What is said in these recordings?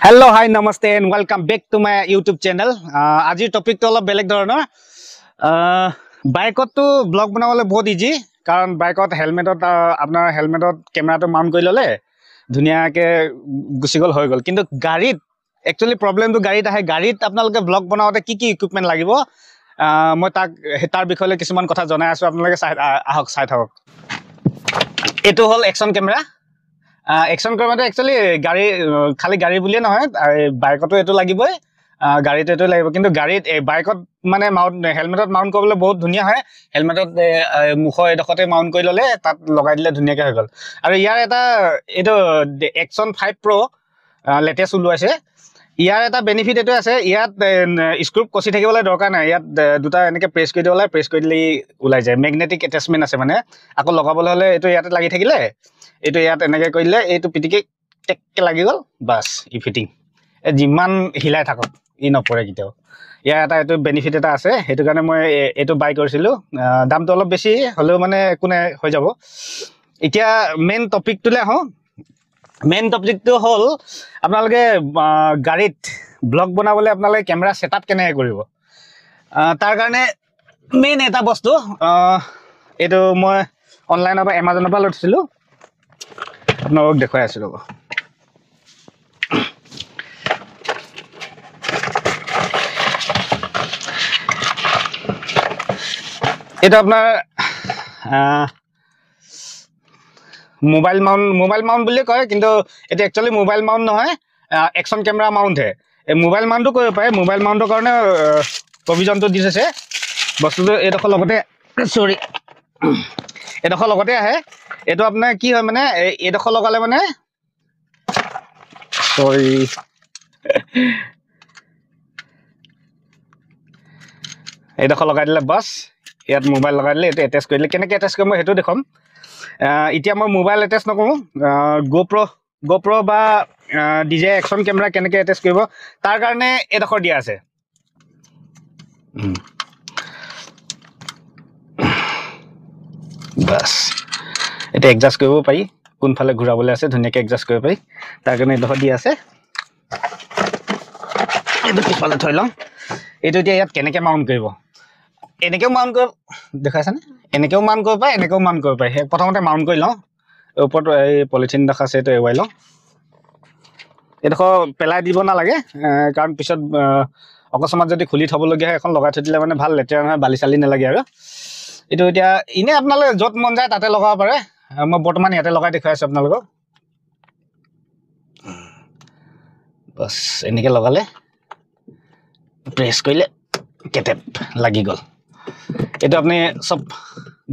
Hello, hi, namaste, and welcome back to my YouTube channel. Ajir topic to olop belek dhoroner. Bike to vlog banabole bahut easy. Karon bike helmet apnar helmet camera to mount kori lole dhuniya ke gusi gol hoy gol. Kintu garit actually problem to garit ahe. Garit apnaloke vlog banaote ki equipment lagibo. Moi tar bikhole kisuman kotha janai asu apnaloke ahok side hok. Etu hol action camera. Action camera actually গাড়ী খালি গাড়ী বুলিয়ে নহয় বাইকতো এটো লাগিবই গাড়ীত এটো লাগিব কিন্তু গাড়ীত বাইকত মানে মাউন্ট হেলমেটত মাউন্ট কৰিবলৈ বহুত ধুনিয়া হয় হেলমেটত মুখ এডখতে মাউন্ট কৰি ললে তাত লগাই দিলে ধুনিয়াকে হৈ গল আৰু ইয়াৰ এটা এটো Action 5 Pro লেটেষ্ট ওলাইছে ইয়াৰ এটা বেনিফিট এটো আছে ইয়াত স্ক্ৰু কচি থাকিবলৈ দৰকাৰ নাই ইয়াত দুটা এনেকে প্ৰেছ কৰি দিলে প্ৰেছ কৰি দিলে ওলাই যায় ম্যাগনেটিক অ্যাটাচমেন্ট আছে মানে আকৌ লগাবলৈ হলে এটো ইয়াতে লাগি থাকিলে এটো ইয়াত এনেকে কৰিলে এটো পিটিকে টেককে লাগি গল বাস ই ফিটিং জিমান হিলাই থাকক ই নপৰে কিতেও ইয়া এটা এটো বেনিফিট এটা আছে হেতু কাৰণে মই এটো বাই কৰিছিলো দামটো অলপ বেছি হলেও মানে কোনে হৈ যাব এতিয়া মেইন টপিকটোলে আহো মেইন টপিকটো হল আপোনালোকে গাড়ীত ব্লগ বনাবলৈ আপোনালোকে কেমেৰা সেটআপ কেনে কৰিব তাৰ কাৰণে মেইন এটা বস্তু এটো মই অনলাইনৰ পৰা Amazonৰ পৰা লৈছিলো আপোনালোক দেখুৱাই আছো ৰব এটা আপোনাৰ মোবাইল মাউন্ট বুলি কয় কিন্তু এটা একচুয়ালি মোবাইল মাউন্ট নহয় অ্যাকশন ক্যামেরা মাউন্ট হে এই মোবাইল মাউন্টটো কৰিব পাৰে মোবাইল মাউন্টৰ কাৰণে প্ৰভিজনটো দিছে বস্তুটো এডখ লগতে সৰি এডখ লগতে আহে এটো আপোনাৰ কি হয় মানে এডখ লগালে মানে সৰি এডখ লগাই দিলে বাস ইয়াত মোবাইল লগাই দিলে এটো অ্যাটাচ কৰিলে কেনেকৈ অ্যাটাচ কৰিম হেতু দেখম এতিয়া মই মোবাইল অ্যাটাচ নকৰো GoPro বা DJI Action ক্যামেৰা কেনেকৈ অ্যাটাচ কৰিব তাৰ কাৰণে এডখৰ দিয়া আছে বাস এটা এডজাস্ট কৰিব পাৰি কোনফালে ঘূৰাবলৈ আছে ধুনিয়াকৈ এডজাস্ট কৰিব পাৰি তাৰ কাৰণে এডখৰ দিয়া আছে এটো পিছফালে থৈ লম এটো এতিয়া ইয়াত কেনেকৈ মাউন্ট কৰিব এনেকেও মাউন্ট কৰিব দেখাইছানে এনেকেও মাউন্ট কৰিব পায় এনেকেও মাউন্ট কৰিব পায় প্ৰথমতে মাউন্ট কৰি লওঁ ওপৰত এই পলিথিন দেখাছে এটো এৱাই লওঁ এডখৰ পেলাই দিব নালাগে কাৰণ পিছত অকস্মাত যদি খুলি থবলগীয়া হয় এখন লগাই থৈ দিলে মানে ভাল লেতেৰা নহয় বালি চালি নালাগে আৰু এটো এতিয়া ইনে আপোনালোকে যত মন যায় তাতে লগাব পাৰে মই বৰ্তমান ইয়াতে লগাই দেখাই আছো আপোনালোকক বাস এনেকে লগালে প্ৰেছ কৰিলে কেটেপ লাগি গল এটো আপুনি সব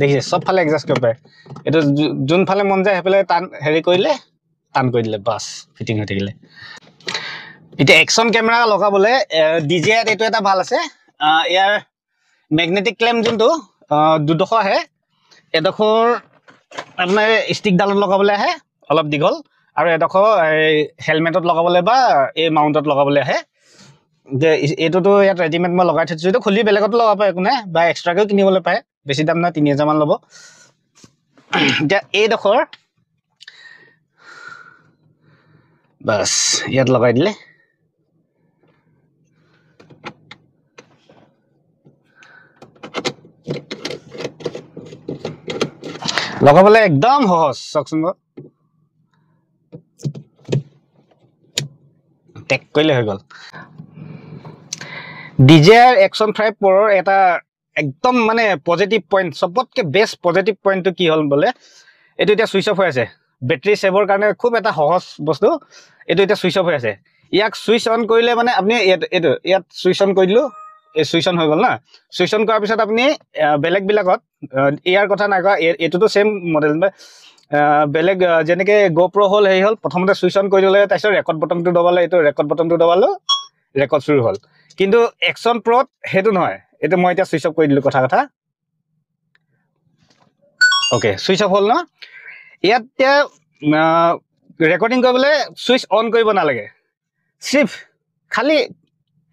দেখিছে সব ফালে এডজাস্ট কৰিব পাৰে এটো যোন ফালে মন যায় হেফালে টান হেৰি কৰিলে টান কৰি দিলে বাস ফিটিং হৈ থাকিলে এটা অ্যাকশন ক্যামেৰা লগাবলে DJI এটো এটা ভাল আছে ইয়াৰ ম্যাগনেটিক ক্লেম্প যোনটো দুডখ আহে এডখৰ আপোনাৰ ষ্টিক ডালত লগাবলে আহে অলপ দিগল আৰু এডখৰ হেলমেটত লগাবলে বা এই মাউন্টত লগাবলে আহে যে এটোটো ইয়াত ৰেডিমেড মই লগাই থৈছো এটো খুলি বেলেগত লগাব পাৰে কোনে বা এক্সট্ৰাকৈ কিনিবলৈ পায় বেছি দাম না 3000 মান ল'ব এতিয়া এইডখৰ বাস ইয়াত লগাই দিলে লগাবলে একদম সহজ চকচোন টেক কৰিলে হৈ গল DJI Action 5 Pro এটা একদম মানে পজিটিভ পইণ্ট সবতকে বেষ্ট পজিটিভ পইণ্টটো কি হল বলে এটো এতিয়া সুইচ অফ হৈ আছে ব্যাটাৰি সেভৰ কাৰণে খুব এটা সহজ বস্তু এটো এতিয়া সুইচ অফ হৈ আছে ইয়াক সুইচ অন কৰিলে মানে আপুনি এটো ইয়াত সুইচ অন কৰি দিলো এই সুইচ অন হৈ গল না সুইচ অন কৰাৰ পিছত আপুনি বেলেগ বিলাকত ইয়াৰ কথা নাই কোৱা এটোটো সেম মডেল বেলেগ যেনেকে GoPro হল হেই হল প্ৰথমতে সুইচ অন কৰি দিলে তাৰপিছত ৰেকৰ্ড বটনটো দবালে এটো ৰেকৰ্ড বটনটো দবালো ৰেকৰ্ড শুৰু হল কিন্তু Action Pro হেতু নহয় এটো মই এতিয়া সুইচ অফ কৰি দিলো কথা ওকে সুইচ অফ হল না ইয়াতে ৰেকৰ্ডিং কৰিবলৈ সুইচ অন কৰিব নালাগে সিফ খালি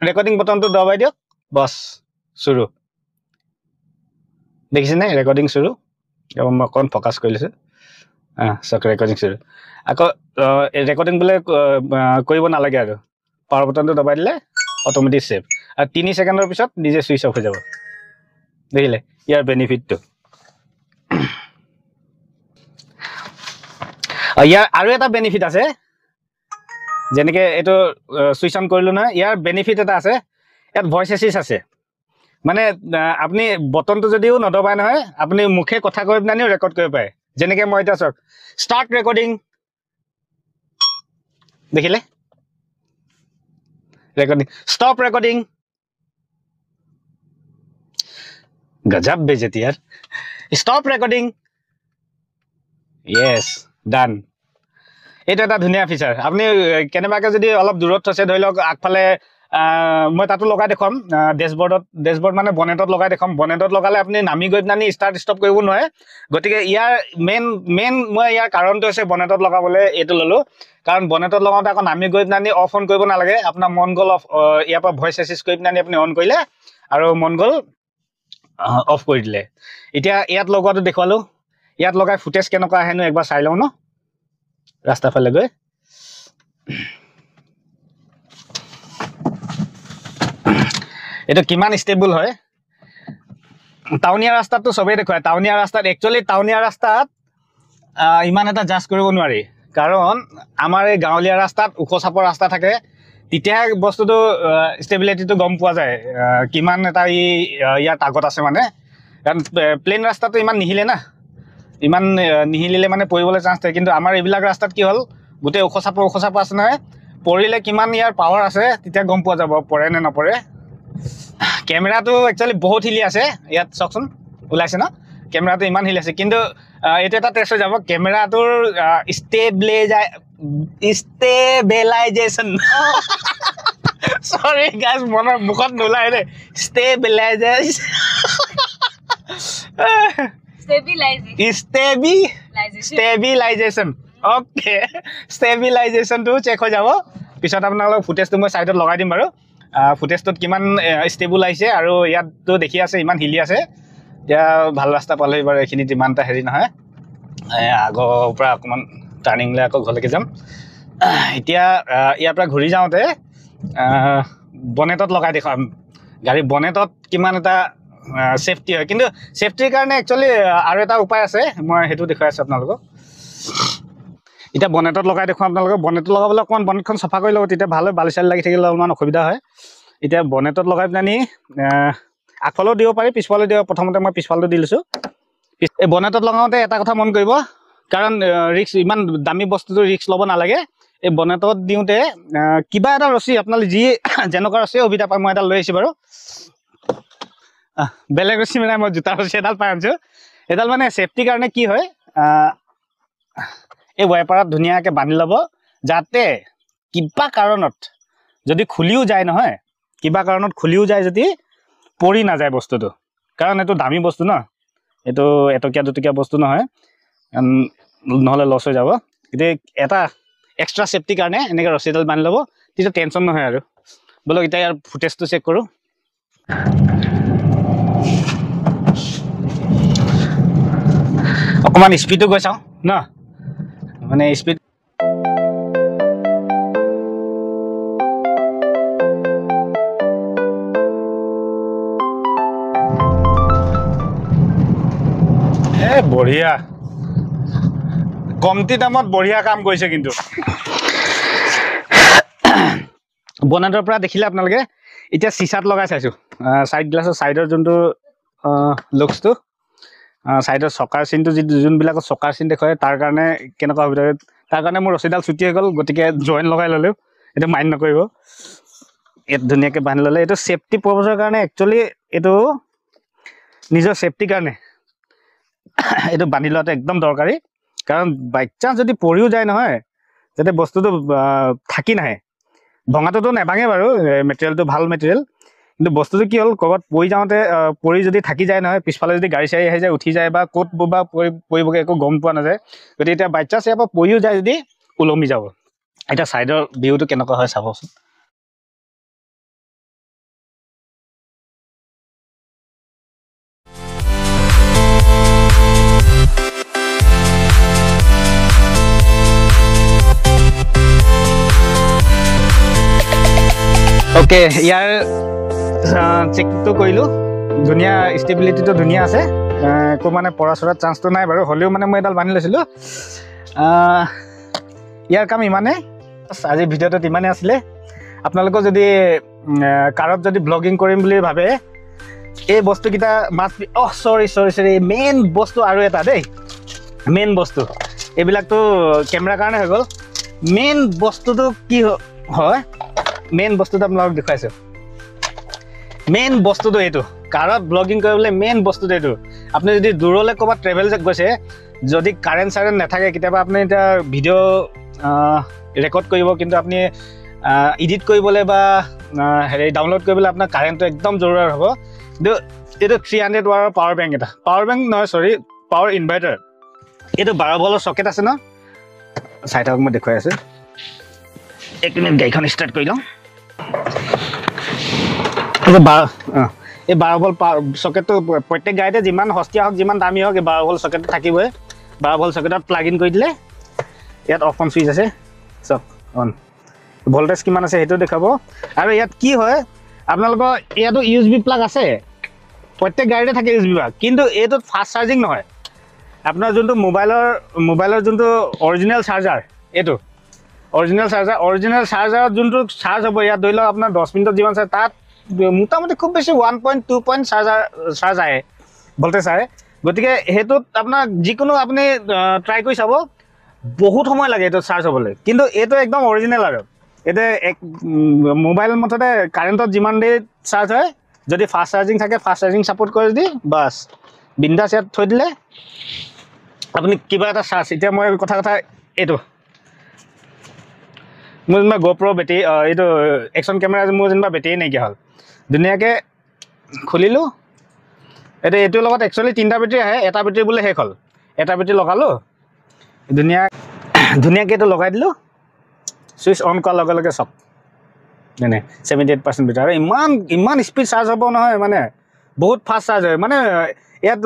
ৰেকৰ্ডিং বটনটো দবাই দিয়ক বস শুৰু দেখিছেনে ৰেকৰ্ডিং শুৰু মই কোন ফোকাস কৰি লৈছো চক ৰেকৰ্ডিং শুৰু আকৌ ৰেকৰ্ডিং বোলে কৰিব নালাগে আৰু পাৱাৰ বটনটো দবাই দিলে অট'মেটিক সেভ আৰু 3 সেকেণ্ডৰ পিছত নিজে সুইচ অফ হৈ যাব দেখিলে ইয়াৰ বেনিফিটটো ইয়াৰ আৰু এটা বেনিফিট আছে যেনেকে এটো সুইচ অন কৰিলো না ইয়াৰ বেনিফিট এটা আছে ইয়াত ভয়েস এসিস্ট আছে মানে আপনি বটনটো যদিও নদবাই নহয় আপনি মুখে কথা কৈ নানিও ৰেকৰ্ড কৰিব পাৰে যেনেকে মই এটা চক স্টাৰ্ট ৰেকৰ্ডিং দেখিলে ৰেকৰ্ডিং স্টপ ৰেকৰ্ডিং গজব বেজতি यार স্টপ ৰেকৰ্ডিং yes ডান এটা এটা ধুনিয়া ফিচাৰ আপনি কেনেবাকে যদি অলপ দূৰত আছে ধৰি লওক আগফালে মই তাতো লগাই দেখম ডেশবৰ্ড মানে বনেটত লগাই দেখম বনেটত লগালে আপনি নামি গৈ নানি স্টাৰ্ট ষ্টপ কৰিব নোৱাৰে গতিকে ইয়াৰ মেইন মই ইয়াৰ কাৰণটো আছে বনেটত লগাবলে এটো ললো কাৰণ বনেটত লগাওতে আকৌ নামি গৈ নানি অফ অন কৰিব নালাগে আপোনাৰ মন গল অফ ইয়াৰ পৰা ভয়েস এসিস্ট কৰি নানি আপনি অন কৰিলে আৰু মন গল অফ কৰি দিলে এতিয়া ইয়াত লগোৱাটো দেখুৱালো ইয়াত লগাই ফুটেজ কেনেকুৱা আহেনো একবাৰ চাই লওঁ ন ৰাস্তা ফালে গৈ এটা কিমান স্টেবল হয় টাউনিয়া ৰাস্তাটো সবে দেখুৱায় টাউনিয়া ৰাস্তাত একচুয়ালি টাউনিয়া ৰাস্তাত ইমান এটা জাজ কৰিব নোৱাৰি কাৰণ আমাৰ এই গাঁৱলীয়া ৰাস্তাত উখ চাপৰ ৰাস্তা থাকে তেতিয়া বস্তুটো ষ্টেবিলিটিটো গম পোৱা যায় কিমান এটা ইয়াত আগত আছে মানে কাৰণ প্লেন ৰাস্তাটো ইমান নিহিলে না ইমান নিহিলিলে মানে পৰিবলৈ চান্স থাকে কিন্তু আমাৰ এইবিলাক ৰাস্তাত কি হল গোটে উখ চাপৰ আছে নহয় পৰিলে কিমান ইয়াৰ পাৱাৰ আছে তেতিয়া গম পোৱা যাব পৰে নে নপৰে কেমেৰাটো একচুয়ালি বহুত হিলি আছে ইয়াত চকচোন ওলাইছে না কেমেৰাটো ইমান হিলি আছে কিন্তু এটা এটা টেষ্ট হৈ যাব কেমেৰাটোৰ ষ্টেবিলাইজেশন সৰি গাইস মনৰ মুখত নোলাই দে ষ্টেবিলাইজেশন ওকে ষ্টেবিলাইজেশনটো চেক হৈ যাব পিছত আপোনালোক ফুটেজটো মই সাইডত লগাই দিম বাৰু ফুটেজটোত কিমান ষ্টেবল আহিছে আৰু ইয়াতটো দেখি আছে ইমান হিলি আছে এতিয়া ভাল ৰাস্তা পালে বাৰু এখিনি ইমানটা হেৰি নহয় আগৰ পৰা অকমান টাৰ্নিং লৈ আকৌ ঘৰলৈকে যাম এতিয়া ইয়াৰ পৰা ঘূৰি যাওঁতে বনেটত লগাই দেখাম গাড়ী বনেটত কিমান এটা সেফটি হয় কিন্তু সেফটিৰ কাৰণে একচুয়ালি আৰু এটা উপায় আছে মই হেতু দেখাই আছো আপোনালোকক এটা বনেটত লগাই দেখুৱাম আপোনালোকক বনেটত লগাবলৈ অকমান বনেটখন সফা কৰি লব তেতিয়া ভাল হয় বালিচালি লাগি থাকিলে অলপমান অসুবিধা হয় এতিয়া বনেটত লগাই পিনি আগফালেও দিব পাৰি পিছফালেও দিব প্ৰথমতে মই পিছফালটো দি লৈছো এই বনেটত লগাওঁতে এটা কথা মন কৰিব কাৰণ ৰিক্স ইমান দামী বস্তুটো ৰিক্স ল'ব নালাগে এই বনেটত দিওঁতে কিবা এটা ৰছী আপোনালোকে যি যেনেকুৱা ৰছী সুবিধা পায় মই এটা লৈ আহিছো বাৰু বেলেগ ৰছী মানে মই জোতা ৰছী এডাল পাই আনিছো এডাল মানে সেফটিৰ কাৰণে কি হয় এই ৱাইপাৰত ধুনীয়াকৈ বান্ধি ল'ব যাতে কিবা কাৰণত যদি খুলিও যায় নহয় কিবা কাৰণত খুলিও যায় যদি পৰি নাযায় বস্তুটো কাৰণ এইটো দামী বস্তু ন এইটো এটকীয়া দুটকীয়া বস্তু নহয় নহলে লছ হৈ যাব কিন্তু এটা এক্সট্ৰা সেফটিৰ কাৰণে এনেকৈ ৰছীডাল বান্ধি ল'ব তেতিয়া টেনচন নহয় আৰু বলক এতিয়া ইয়াৰ ফুটেজটো চেক কৰোঁ অকমান স্পীডটো গৈ চাওঁ ন মানে স্পীড বঢ়িয়া কমতি দামত বঢ়িয়া কাম কৰিছে কিন্তু বনেটৰ পৰা দেখিলে আপোনালোকে এতিয়া চিচাত লগাই চাইছো সাইড গ্লাছৰ সাইডৰ যোনটো লুকসটো সাইডৰ চকাৰ চিনটো যোনবিলাক চকাৰ চিন দেখুৱায় তাৰ কাৰণে কেনেকুৱা সুবিধা তাৰ কাৰণে মোৰ ৰছীডাল ছুটি হৈ গ'ল গতিকে জইন লগাই ল'লেও এইটো মাইণ্ড নকৰিব ইয়াত ধুনীয়াকৈ বান্ধি ল'লে এইটো সেফটি পাৰপাছৰ কাৰণে একচুৱেলি এইটো নিজৰ সেফটিৰ কাৰণে এইটো বান্ধি লোৱাটো একদম দৰকাৰী কাৰণ বাই চান্স যদি পৰিও যায় নহয় যাতে বস্তুটো থাকি নাহে ভঙাটোতো নেভাঙে বাৰু মেটেৰিয়েলটো ভাল মেটেৰিয়েল কিন্তু বস্তুটো কি হ'ল ক'ৰবাত পৰি যাওঁতে পৰি যদি থাকি যায় নহয় পিছফালে যদি গাড়ী চাড়ী আহি যায় উঠি যায় বা ক'ত বা পৰিবগৈ একো গম পোৱা নাযায় গতিকে এতিয়া বাই চান্স ইয়াৰ পৰা পৰিও যায় যদি ওলমি যাব এতিয়া ছাইডৰ ভিউটো কেনেকুৱা হয় চাবচোন ওকে ইয়াৰ চেকটো কৰিলোঁ ধুনীয়া ষ্টেবিলিটিটো ধুনীয়া আছে একো মানে পৰা চৰাৰ চান্সটো নাই বাৰু হ'লেও মানে মই এডাল বান্ধি লৈছিলোঁ ইয়াৰ কাম ইমানেই আজিৰ ভিডিঅ'টোত ইমানেই আছিলে আপোনালোকৰ যদি কাৰত যদি ব্লগিং কৰিম বুলি ভাবে এই বস্তুকেইটা মাষ্ট বি চৰি মেইন বস্তু আৰু এটা দেই মেইন বস্তু এইবিলাকতো কেমেৰাৰ কাৰণে হৈ গ'ল মেইন বস্তুটো কি হয় মেইন বস্তুটো আপোনালোকক দেখুৱাইছোঁ মেইন বস্তুটো এইটো কাৰত ব্লগিং কৰিবলৈ মেইন বস্তুটো এইটো আপুনি যদি দূৰলৈ ক'ৰবাত ট্ৰেভেল গৈছে যদি কাৰেণ্ট চাৰেণ্ট নাথাকে কেতিয়াবা আপুনি এতিয়া ভিডিঅ' ৰেকৰ্ড কৰিব কিন্তু আপুনি এডিট কৰিবলৈ বা হেৰি ডাউনলোড কৰিবলৈ আপোনাৰ কাৰেণ্টটো একদম জৰুৰী হ'ব কিন্তু এইটো 300 ৱাটৰ পাৱাৰ বেংক এটা পাৱাৰ বেংক নহয় চৰি পাৱাৰ ইনভাৰ্টাৰ এইটো 12 ভল্টৰ চকেট আছে ন চাই থাকক মই দেখুৱাই আছোঁ এক মিনিট গাড়ীখন ষ্টাৰ্ট কৰি লওঁ এই 12 ভল্ট চকেটটো প্ৰত্যেক গাড়ীতে যিমান সস্তীয়া হওক যিমান দামী হওক এই 12 ভল্ট চকেটটো থাকিবই 12 ভল্ট চকেটত প্লাগ ইন কৰি দিলে ইয়াত অফ অন চুইচ আছে চব অন ভল্টেজ কিমান আছে সেইটো দেখাব আৰু ইয়াত কি হয় আপোনালোকৰ ইয়াতো USB প্লাগ আছে প্ৰত্যেক গাড়ীতে থাকে USB প্লাগ কিন্তু এইটোত ফাষ্ট চাৰ্জিং নহয় আপোনাৰ যোনটো মোবাইলৰ যোনটো অৰিজিনেল চাৰ্জাৰ এইটো অৰিজিনেল চাৰ্জাৰত যোনটো চাৰ্জ হ'ব ইয়াত ধৰি লওক আপোনাৰ 10 মিনিটত যিমান চাৰ্জ তাত মোটামুটি খুব বেছি 1.2 পইণ্ট চাৰ্জ আহে ভল্টেজ আহে গতিকে সেইটোত আপোনাক যিকোনো আপুনি ট্ৰাই কৰি চাব বহুত সময় লাগে এইটো চাৰ্জ হ'বলৈ কিন্তু এইটো একদম অৰিজিনেল আৰু এইটো মোবাইল মুঠতে কাৰেণ্টত যিমান দেৰি চাৰ্জ হয় যদি ফাষ্ট চাৰ্জিং থাকে ফাষ্ট চাৰ্জিং ছাপোৰ্ট কৰে যদি বাছ বিন্দাছ ইয়াত থৈ দিলে আপুনি কিবা এটা চাৰ্জ এতিয়া মই কথা এইটো মোৰ যেনিবা GoPro বেটেৰী এইটো একশ্যন কেমেৰা মোৰ যেনিবা বেটেৰী নাইকিয়া হ'ল ধুনীয়াকৈ খুলিলোঁ এইটোৰ লগত একচুৱেলি 3টা বেটেৰী আহে এটা বেটেৰী বোলে শেষ হ'ল এটা বেটেৰী লগালোঁ ধুনীয়াকৈ এইটো লগাই দিলোঁ চুইচ অন কৰাৰ লগে লগে চব মানে 78% বেটাৰী আৰু ইমান স্পীড চাৰ্জ হ'ব নহয় মানে বহুত ফাষ্ট চাৰ্জ হয় মানে ইয়াত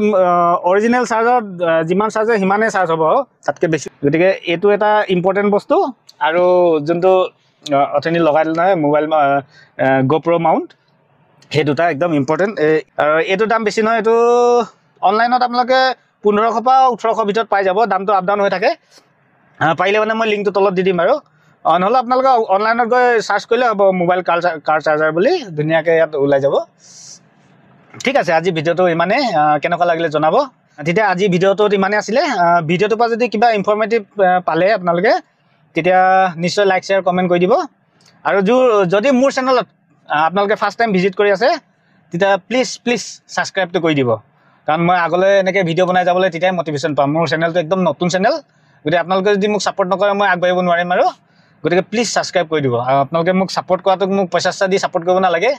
অৰিজিনেল চাৰ্জত যিমান চাৰ্জ হয় সিমানেই চাৰ্জ হ'ব তাতকৈ বেছি গতিকে এইটো এটা ইম্পৰ্টেণ্ট বস্তু আৰু যোনটো অথনি লগাই দিলোঁ নহয় মোবাইল GoPro মাউণ্ট সেই দুটা একদম ইম্পৰ্টেণ্ট আৰু এইটো দাম বেছি নহয় এইটো অনলাইনত আপোনালোকে 1500 পৰা 1800 ভিতৰত পাই যাব দামটো আপ ডাউন হৈ থাকে পাৰিলে মানে মই লিংকটো তলত দি দিম আৰু নহ'লে আপোনালোকে অনলাইনত গৈ চাৰ্চ কৰিলে হ'ব মোবাইল কাৰ চাৰ্জাৰ বুলি ধুনীয়াকৈ ইয়াত ওলাই যাব ঠিক আছে আজি ভিডিঅ'টো ইমানেই কেনেকুৱা লাগিলে জনাব তেতিয়া আজি ভিডিঅ'টোত ইমানেই আছিলে ভিডিঅ'টোৰ পৰা যদি কিবা ইনফৰ্মেটিভ পালে আপোনালোকে তেতিয়া নিশ্চয় লাইক শ্বেয়াৰ কমেণ্ট কৰি দিব আৰু যদি মোৰ চেনেলত আপোনালোকে ফাৰ্ষ্ট টাইম ভিজিট কৰি আছে তেতিয়া প্লিজ ছাবস্ক্ৰাইবটো কৰি দিব কাৰণ মই আগলৈ এনেকৈ ভিডিঅ' বনাই যাবলৈ তেতিয়াই মটিভেশ্যন পাম মোৰ চেনেলটো একদম নতুন চেনেল গতিকে আপোনালোকে যদি মোক ছাপোৰ্ট নকৰে মই আগবাঢ়িব নোৱাৰিম আৰু গতিকে প্লিজ ছাবস্ক্ৰাইব কৰি দিব আৰু আপোনালোকে মোক ছাপোৰ্ট কৰাটোক মোক পইচা দি ছাপোৰ্ট কৰিব নালাগে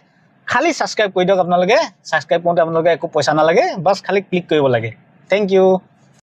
খালি ছাবস্ক্ৰাইব কৰি দিয়ক আপোনালোকে ছাবস্ক্ৰাইব কৰোঁতে আপোনালোকে একো পইচা নালাগে বাছ খালি ক্লিক কৰিব লাগে থেংক ইউ